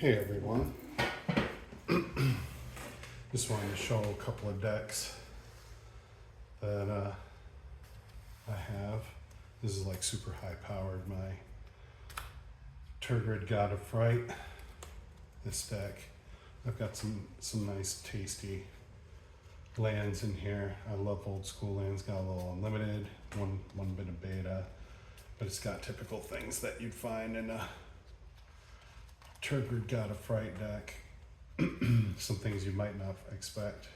Hey everyone, just wanted to show a couple of decks that I have. This is like super high powered, my Turgid God of Fright. This deck, I've got some nice tasty lands in here. I love old school lands, got a little unlimited, one bit of beta, but it's got typical things that you'd find in a Turgid God of Fright deck. Some things you might not expect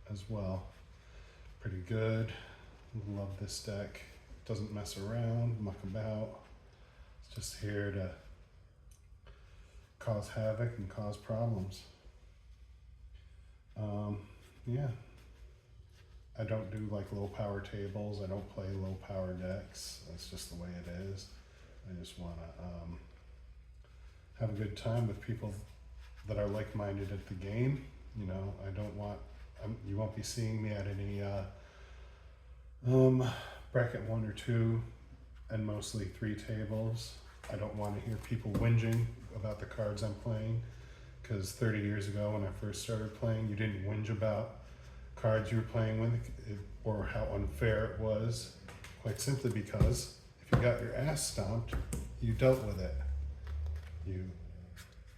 as well. Pretty good. Love this deck. Doesn't mess around, muck about. It's just here to cause havoc and cause problems. Yeah. I don't do like low power tables. I don't play low power decks. That's just the way it is. I just want to have a good time with people that are like-minded at the game. You know, I don't want, you won't be seeing me at any bracket 1 or 2 and mostly 3 tables. I don't want to hear people whinging about the cards I'm playing, because 30 years ago when I first started playing, you didn't whinge about cards you were playing with or how unfair it was, quite simply because if you got your ass stomped, you dealt with it. You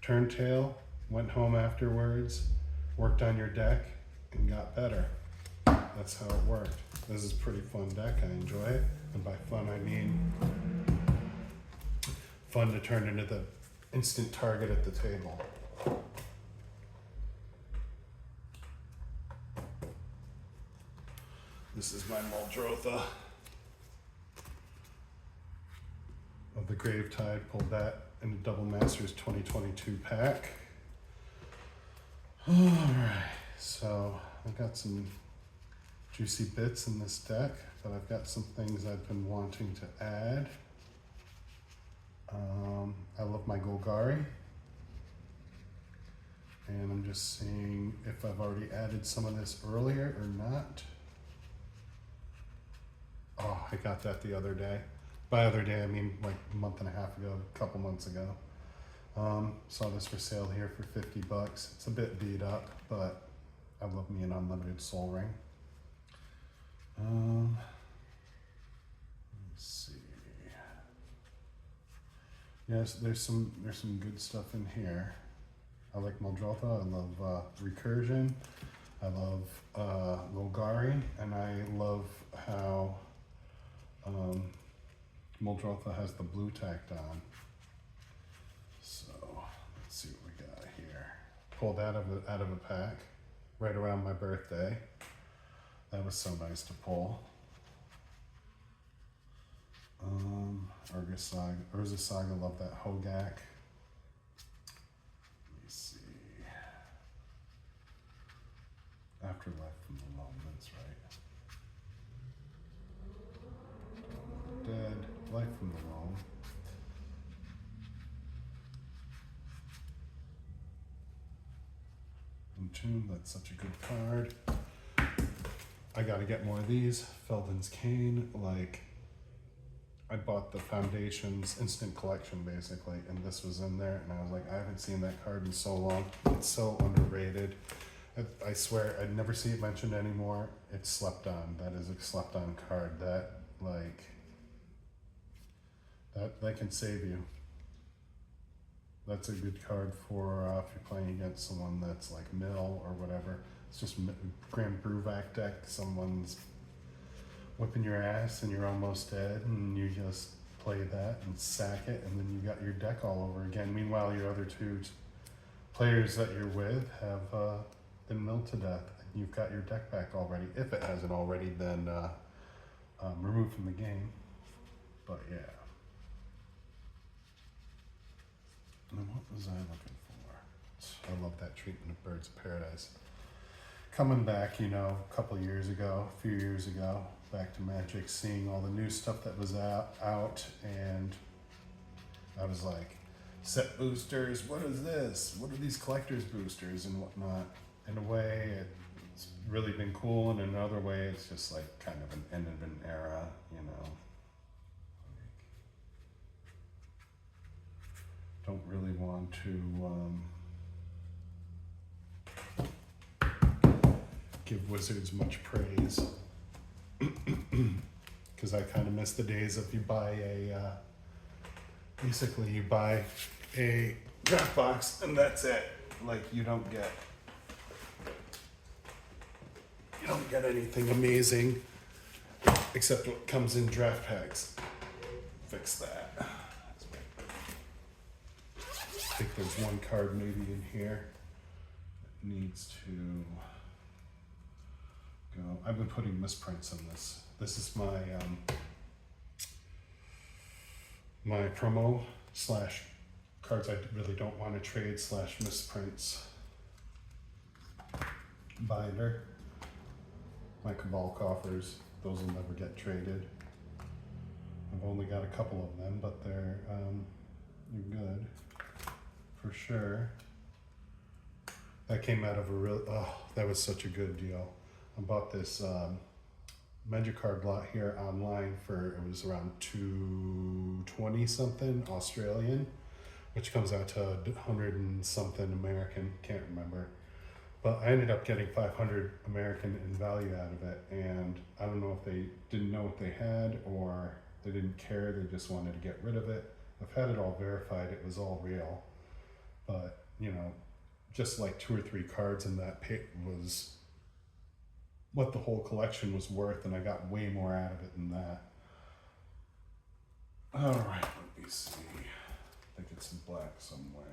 turned tail, went home afterwards, worked on your deck, and got better. That's how it worked. This is a pretty fun deck. I enjoy it. And by fun, I mean fun to turn into the instant target at the table. This is my Muldrotha of the Gravetide. Pulled that in the Double Masters 2022 pack. Alright, so I've got some juicy bits in this deck, but I've got some things I've been wanting to add. I love my Golgari, and I'm just seeing if I've already added some of this earlier or not. Oh, I got that the other day. By other day, I mean like a month and a half ago, a couple months ago. Saw this for sale here for $50. It's a bit beat up, but I love me an unlimited Soul Ring. Let's see. Yes, there's some good stuff in here. I like Muldrotha. I love Recursion. I love Golgari, and I love how Muldrotha has the blue tacked on. So let's see what we got here. Pulled out of a pack right around my birthday. That was so nice to pull. Urza Saga, love that Hogak. Let me see. Afterlife from the Loam, that's right. Dead, Life from the Loam. Entomb, that's such a good card. I gotta get more of these. Felden's Cane, like, I bought the Foundations Instant Collection basically, and this was in there, and I was like, I haven't seen that card in so long. It's so underrated. I swear, I'd never see it mentioned anymore. It's slept on. That is a slept on card. That, like, that can save you. That's a good card for if you're playing against someone that's like Mill or whatever. It's just Grand Bruvac deck. Someone's whipping your ass and you're almost dead, and you just play that and sack it, and then you got your deck all over again. Meanwhile, your other 2 players that you're with have been milled to death, and you've got your deck back already. If it hasn't already been removed from the game. But yeah. And what was I looking for? I love that treatment of Birds of Paradise. Coming back, you know, a few years ago, back to Magic, seeing all the new stuff that was out, and I was like, set boosters, what is this? What are these collector's boosters and whatnot? In a way, it's really been cool, and in another way, it's just like kind of an end of an era, you know. Don't really want want to give Wizards much praise. Because I kind of miss the days of you buy a, basically you buy a draft box and that's it. Like you don't get anything amazing except what comes in draft packs. Fix that. I think there's one card maybe in here that needs to go. I've been putting misprints in this. This is my my promo / cards I really don't want to trade / misprints binder. My Cabal coffers, those will never get traded. I've only got a couple of them, but they're good for sure. That came out of a real, that was such a good deal. I bought this Magicard lot here online for, it was around $220 something Australian, which comes out to 100 and something American, can't remember. But I ended up getting 500 American in value out of it, and I don't know if they didn't know what they had or they didn't care, they just wanted to get rid of it. I've had it all verified, it was all real, but you know, just like 2 or 3 cards in that pit was what the whole collection was worth, and I got way more out of it than that. All right, let me see. I think it's in black somewhere.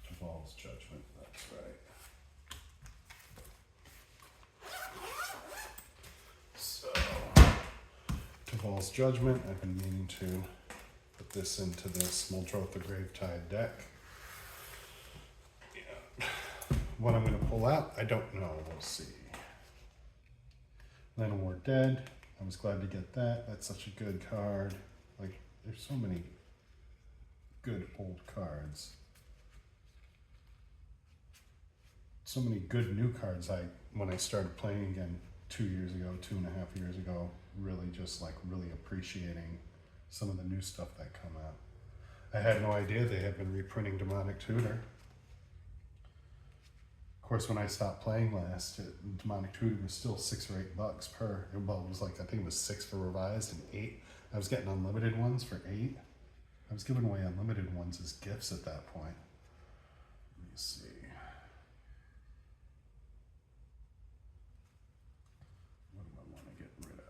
Cabal's Judgment, that's right. So, Cabal's Judgment, I've been meaning to put this into this Muldrow the Gravetide deck. Yeah. What I'm going to pull out, I don't know, we'll see. Llanowar Dead, I was glad to get that, that's such a good card. Like, there's so many good old cards. So many good new cards when I started playing again 2 years ago, 2.5 years ago, really just like really appreciating some of the new stuff that come out. I had no idea they had been reprinting Demonic Tutor. Of course, when I stopped playing last, Demonic Tutor was still $6 or $8 per. Well, it was like, I think it was 6 for revised and 8. I was getting unlimited ones for 8. I was giving away unlimited ones as gifts at that point. Let me see. What do I want to get rid of?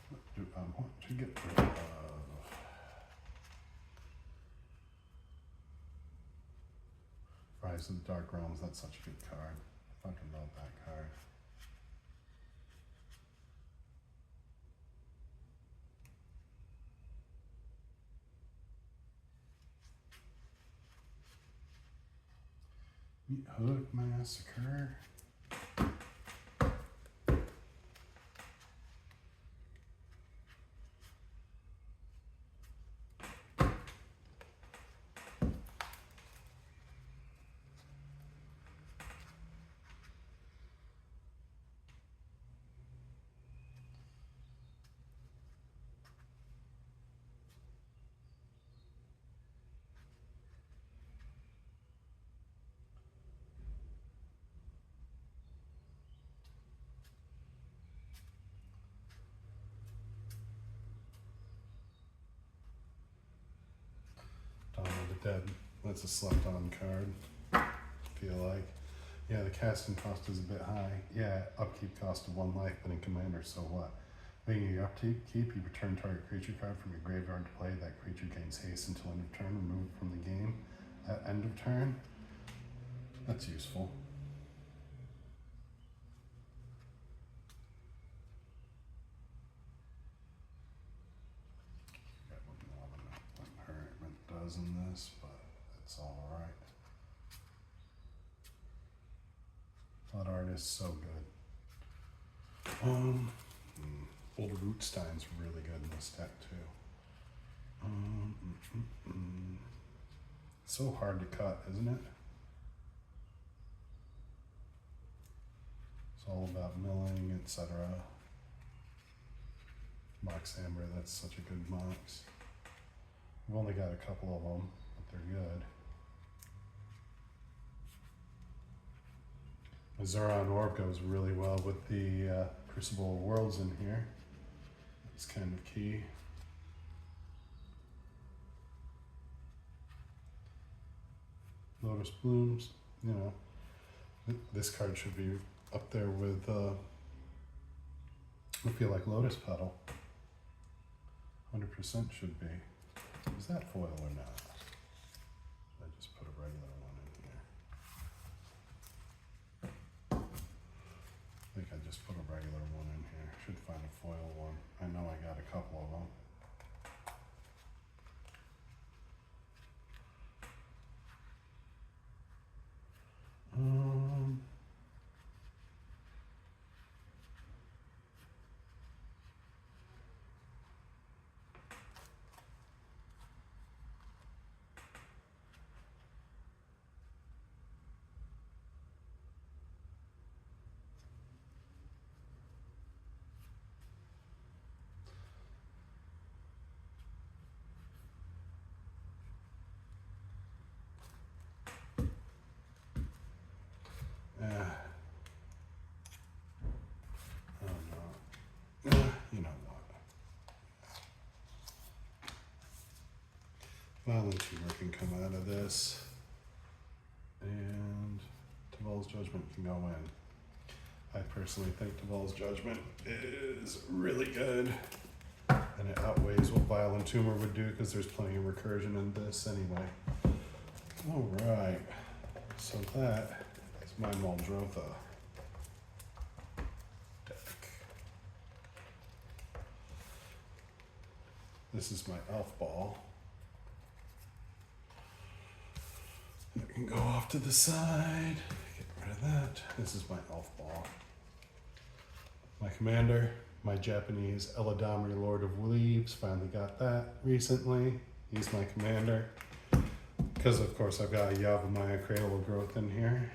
What do I want to get rid of? Rise of the Dark Realms, that's such a good card. I fucking love that card. Meat Hook Massacre. Dawn of the Dead. That's a slept on card. I feel like. Yeah, the casting cost is a bit high. Yeah, upkeep cost of 1 life, but in Commander, so what? Being your upkeep, you return target creature card from your graveyard to play. That creature gains haste until end of turn, removed from the game. At end of turn, that's useful. Got 1 more. draws in this, but it's all right. That art is so good. Old Rootstein's really good in this deck too. It's so hard to cut, isn't it? It's all about milling, etc. Mox Amber, that's such a good mox. I've only got a couple of them, but they're good. The Zuron Orb goes really well with the Crucible of Worlds in here. It's kind of key. Lotus Blooms, you know, this card should be up there with, I feel like Lotus Petal. 100% should be. Is that foil or not? I just put a regular one in here. I think I just put a regular one in here. Should find a foil one. I know I got a couple of them. You know what? Violent Tumor can come out of this, and Taval's Judgment can go in. I personally think Taval's Judgment is really good, and it outweighs what Violent Tumor would do because there's plenty of recursion in this anyway. All right, so that is my Muldrotha deck. This is my Elf Ball. I can go off to the side, get rid of that. This is my Elf Ball. My Commander, my Japanese Eladamri Lord of Leaves, finally got that recently. He's my Commander. Because of course I've got a Yavimaya Cradle of Growth in here.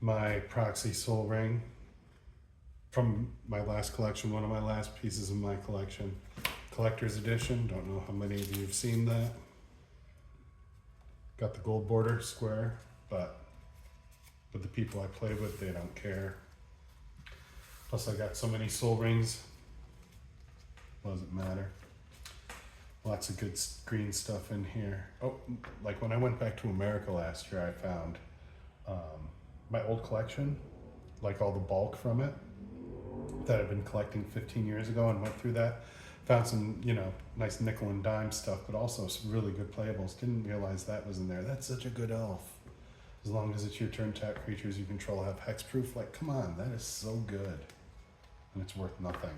My Proxy Soul Ring from my last collection, one of my last pieces of my collection. Collector's Edition, don't know how many of you have seen that. Got the gold border square, but with the people I play with, they don't care. Plus I got so many soul rings, doesn't matter. Lots of good green stuff in here. Oh, like when I went back to America last year, I found my old collection, like all the bulk from it that I've been collecting 15 years ago, and went through that. Found some, you know, nice nickel and dime stuff, but also some really good playables. Didn't realize that was in there. That's such a good elf. As long as it's your turn tap creatures you control have hexproof, like, come on, that is so good. And it's worth nothing.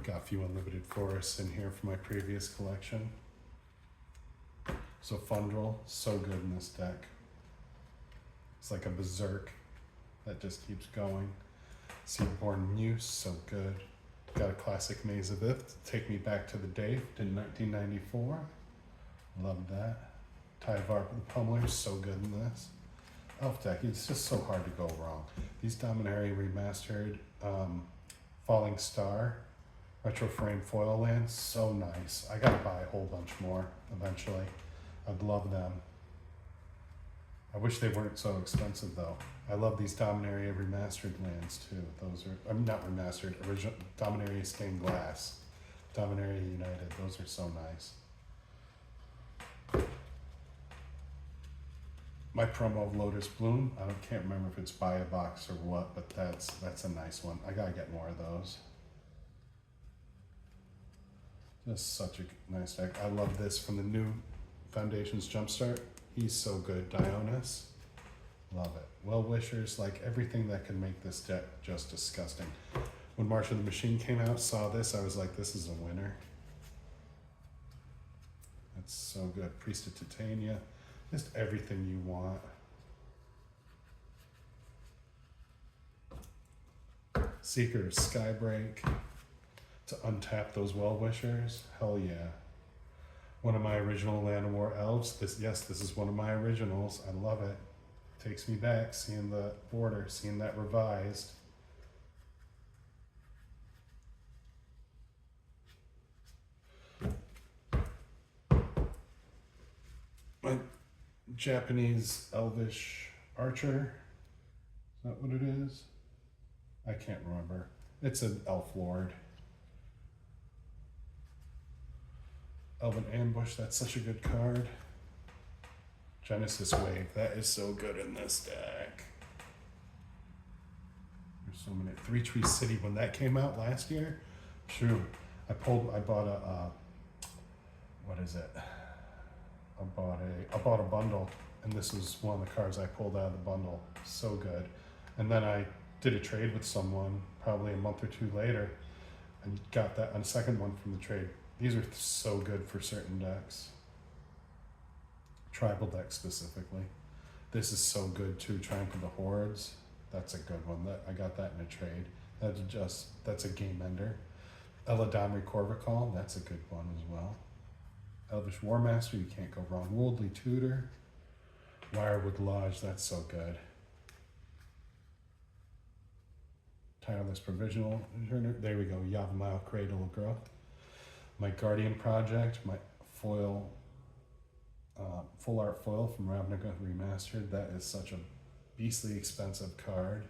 Got a few unlimited forests in here from my previous collection. So Fundrel, so good in this deck. It's like a berserk that just keeps going. Seaborn Muse, so good. Got a classic Maze of Ith, take me back to the day in 1994. Love that. Tyvarp the Pummeler, so good in this. Elf deck, it's just so hard to go wrong. These Dominaria Remastered, Falling Star, Retro Frame Foil Lands, so nice. I gotta buy a whole bunch more eventually. I'd love them. I wish they weren't so expensive though. I love these Dominaria Remastered lands too. Those are, I'm not remastered, original Dominaria Stained Glass, Dominaria United, those are so nice. My promo of Lotus Bloom, I can't remember if it's buy a box or what, but that's a nice one. I gotta get more of those. Just such a nice deck. I love this from the new Foundations Jumpstart. He's so good, Dionys. Love it. Well-wishers, like everything that can make this deck just disgusting. When March of the Machine came out, saw this, I was like, this is a winner. That's so good. Priest of Titania, just everything you want. Seeker of Skybreak to untap those well-wishers. Hell yeah. One of my original Land of War elves. This is one of my originals. I love it. Takes me back, seeing the border, seeing that revised. My Japanese Elvish Archer. Is that what it is? I can't remember. It's an Elf Lord. Elven Ambush, that's such a good card. Genesis Wave, that is so good in this deck. There's so many. Three Tree City, when that came out last year, true. I bought a, what is it? I bought a bundle, and this was one of the cards I pulled out of the bundle. So good. And then I did a trade with someone probably a month or two later, and got that on a second one from the trade. These are so good for certain decks. Tribal decks specifically. This is so good too. Triumph of the Hordes. That's a good one. I got that in a trade. That's a game ender. Eladamri Corvicall. That's a good one as well. Elvish Warmaster. You can't go wrong. Worldly Tutor. Wirewood Lodge. That's so good. Tireless Provisional. There we go. Yavimaya Cradle of Growth. My Guardian Project. My foil. Full art foil from Ravnica Remastered. That is such a beastly expensive card,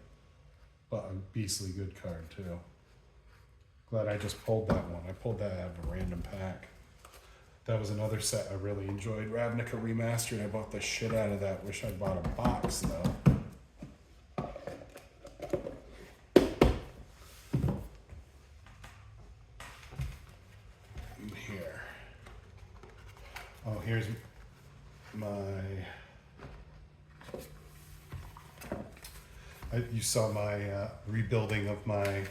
but a beastly good card too. Glad I just pulled that one. I pulled that out of a random pack. That was another set I really enjoyed. Ravnica Remastered. I bought the shit out of that. Wish I'd bought a box though. Here. Oh, here's you saw my rebuilding of my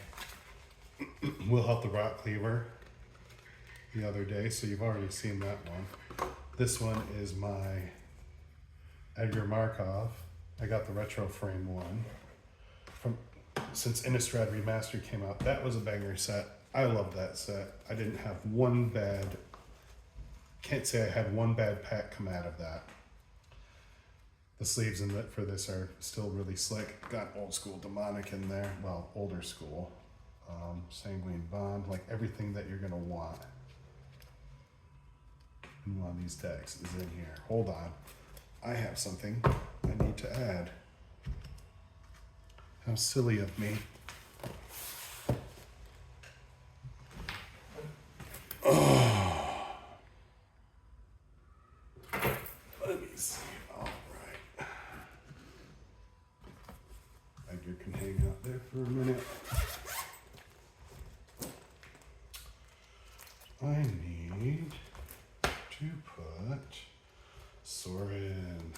Will Help the Rock Cleaver the other day, so you've already seen that one. This one is my Edgar Markov. I got the retro frame one since Innistrad Remastered came out. That was a banger set. I love that set. I didn't have one bad. Can't say I had one bad pack come out of that. The sleeves for this are still really slick. Got old school demonic in there. Well, older school. Sanguine Bond, like everything that you're gonna want in one of these decks is in here. Hold on. I have something I need to add. How silly of me. Let me see. All right. Edgar can hang out there for a minute. I need to put Sorin,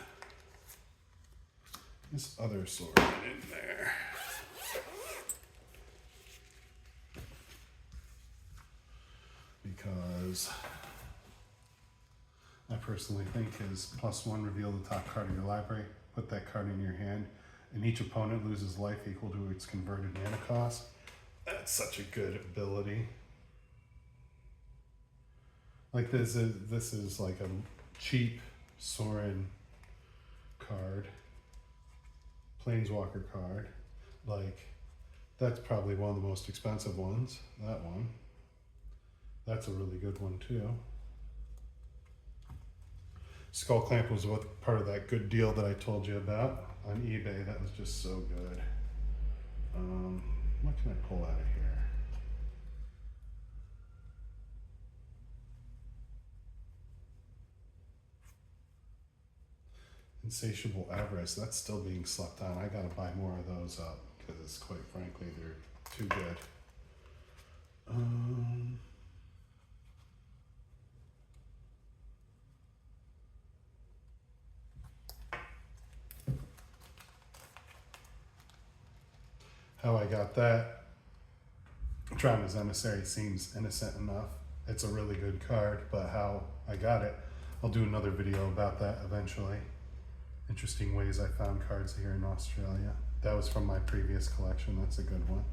this other Sorin in there. Because I personally think is +1, reveal the top card of your library, put that card in your hand, and each opponent loses life equal to its converted mana cost. That's such a good ability. Like this is like a cheap Sorin card, Planeswalker card. Like that's probably one of the most expensive ones. That one. That's a really good one too. Skull Clamp was part of that good deal that I told you about on eBay. That was just so good. What can I pull out of here? Insatiable Avarice, that's still being slept on. I gotta buy more of those up because quite frankly, they're too good. how I got that. Drama's Emissary seems innocent enough. It's a really good card, but how I got it, I'll do another video about that eventually. Interesting ways I found cards here in Australia. That was from my previous collection. That's a good one.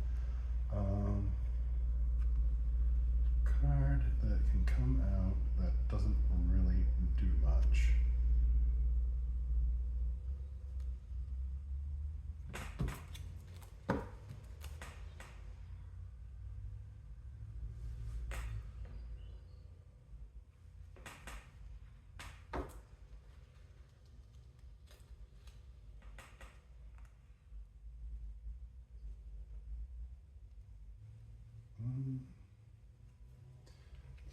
Card that can come out that doesn't really do much.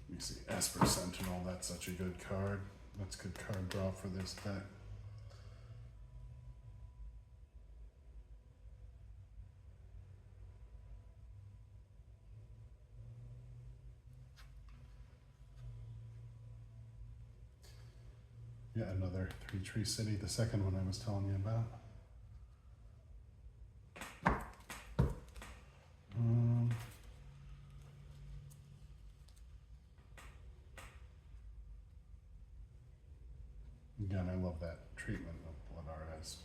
Let me see, Esper Sentinel, that's such a good card. That's good card draw for this deck. Yeah, another 3-tree city, the second one I was telling you about. Again, I love that treatment of Blood Artist.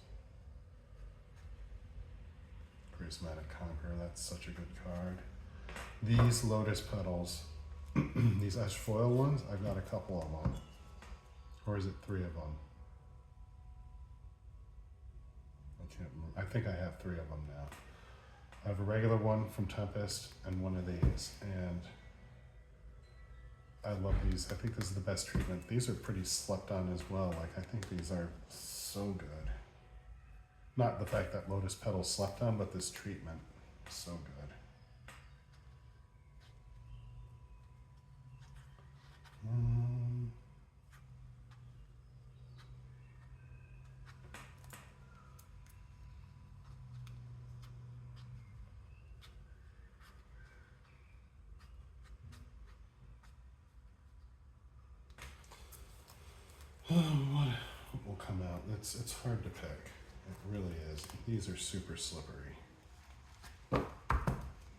Prismatic Conqueror, that's such a good card. These Lotus Petals, these Ash Foil ones, I've got a couple of them. Or is it 3 of them? I can't remember. I think I have 3 of them now. I have a regular one from Tempest and one of these, and I love these. I think this is the best treatment. These are pretty slept on as well. Like, I think these are so good. Not the fact that Lotus Petals slept on, but this treatment, so good. What will come out? It's hard to pick. It really is. These are super slippery.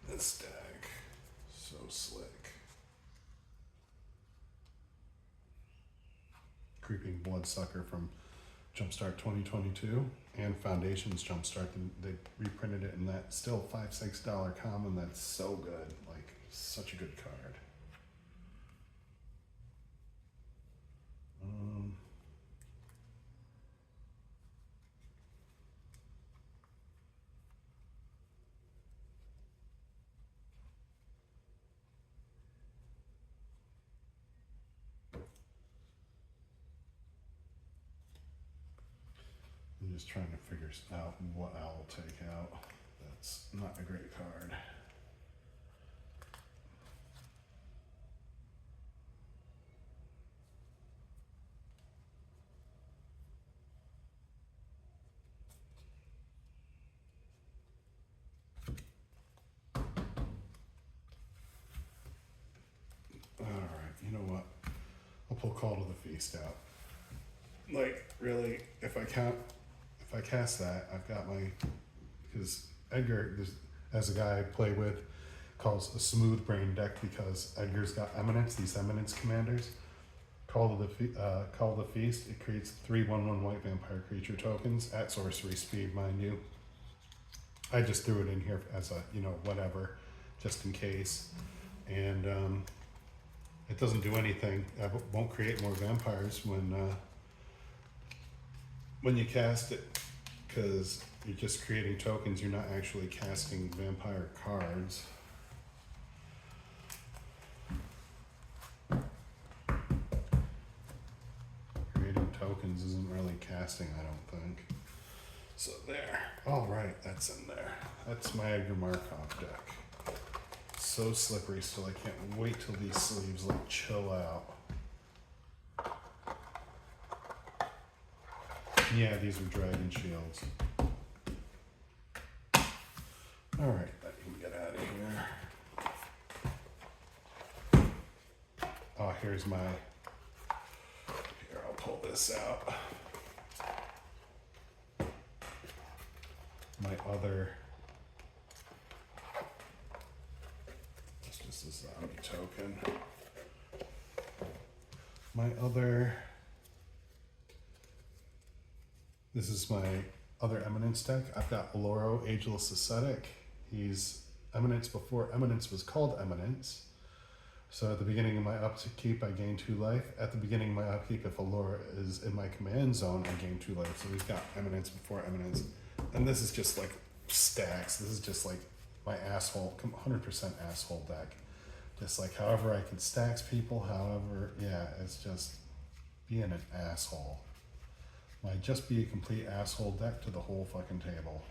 This deck, so slick. Creeping Bloodsucker from Jumpstart 2022 and Foundations Jumpstart. They reprinted it in that still $5-6 common. That's so good. Like, such a good card. I'm just trying to figure out what I'll take out. That's not a great card. Alright, you know what? I'll pull Call to the Feast out. Like, really, if I cast that, I've got my, because Edgar, as a guy I play with, calls a smooth brain deck because Edgar's got Eminence, these Eminence commanders. Call to the Feast, it creates 3/1/1 white vampire creature tokens at sorcery speed, mind you. I just threw it in here as a, whatever, just in case. And it doesn't do anything. It won't create more vampires when you cast it, because you're just creating tokens, you're not actually casting vampire cards. Creating tokens isn't really casting, I don't think. So there. Alright, that's in there. That's my Edgar Markov deck. So slippery still, I can't wait till these sleeves like chill out. Yeah, these are Dragon Shields. Alright, I can get out of here. Oh, here's my... Here, I'll pull this out. My other a zombie token. My other, this is my other Eminence deck. I've got Oloro, Ageless Ascetic. He's Eminence before Eminence was called Eminence. So at the beginning of my upkeep, I gain 2 life. At the beginning of my upkeep, if Allura is in my command zone, I gain 2 life. So he's got Eminence before Eminence. And this is just like stacks. This is just like my asshole, 100% asshole deck. Just like however I can stacks people, however, yeah, it's just being an asshole. Might just be a complete asshole deck to the whole fucking table.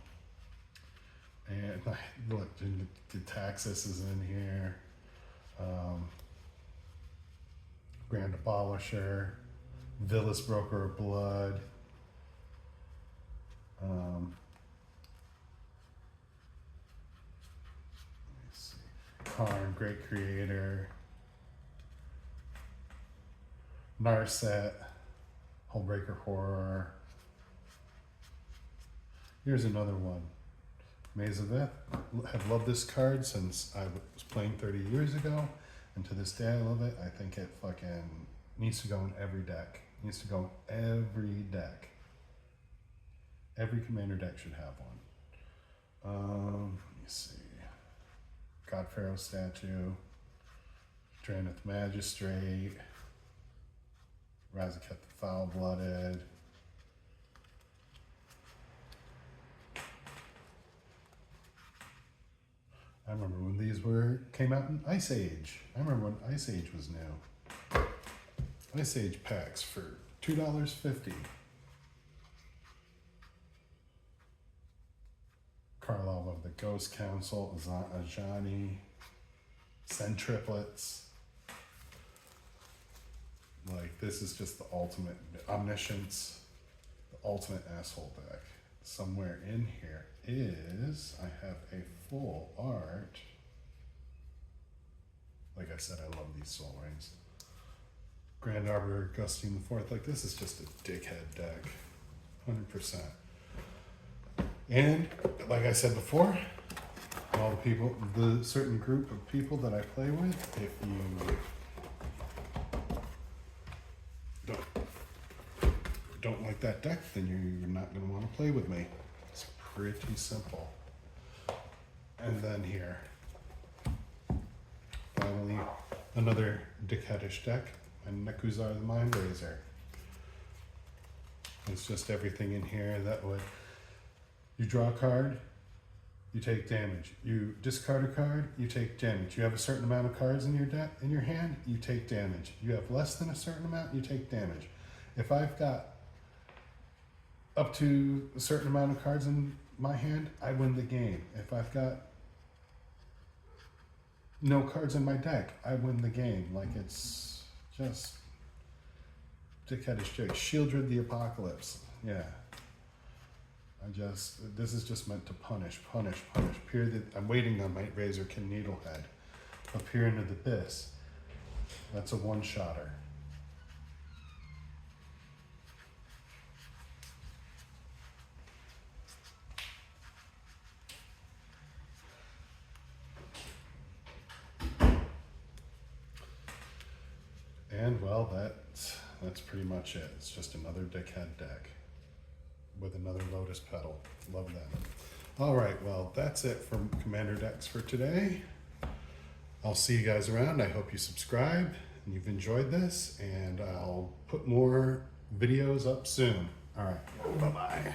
And look, the Taxis is in here. Grand Abolisher, Villas Broker of Blood, let me see, Karn, Great Creator, Narset, Hullbreaker Horror. Here's another one. Maze of Ith. Have loved this card since I was playing 30 years ago, and to this day I love it. I think it fucking needs to go in every deck. Needs to go in every deck. Every commander deck should have one. Let me see. God Pharaoh Statue, Drannith Magistrate, Razaketh the Foul-Blooded. I remember when these came out in Ice Age. I remember when Ice Age was new. Ice Age packs for $2.50. Karlov of the Ghost Council, Ajani, Send Triplets. Like, this is just the ultimate Omniscience, the ultimate asshole deck. Somewhere in here is, I have a full art. Like I said, I love these Soul Rings. Grand Arbor, Gustine IV. Like, this is just a dickhead deck. 100%. And, like I said before, all the people, the certain group of people that I play with, if you don't like that deck, then you're not going to want to play with me. It's pretty simple. And then here, finally, another dickheadish deck, and Nekuzar the Mind Razor. It's just everything in here that would, you draw a card, you take damage. You discard a card, you take damage. You have a certain amount of cards in your deck, in your hand, you take damage. You have less than a certain amount, you take damage. If I've got up to a certain amount of cards in my hand, I win the game. If I've got no cards in my deck, I win the game. Like, it's just dickheadish joke. Shieldred the Apocalypse. Yeah. This is just meant to punish. I'm waiting on my Razorkin Needlehead. Appear into the abyss. That's a one-shotter. And well, that's pretty much it. It's just another dickhead deck with another Lotus Petal. Love that. All right, well, that's it from Commander decks for today. I'll see you guys around. I hope you subscribe and you've enjoyed this, and I'll put more videos up soon. All right, bye-bye.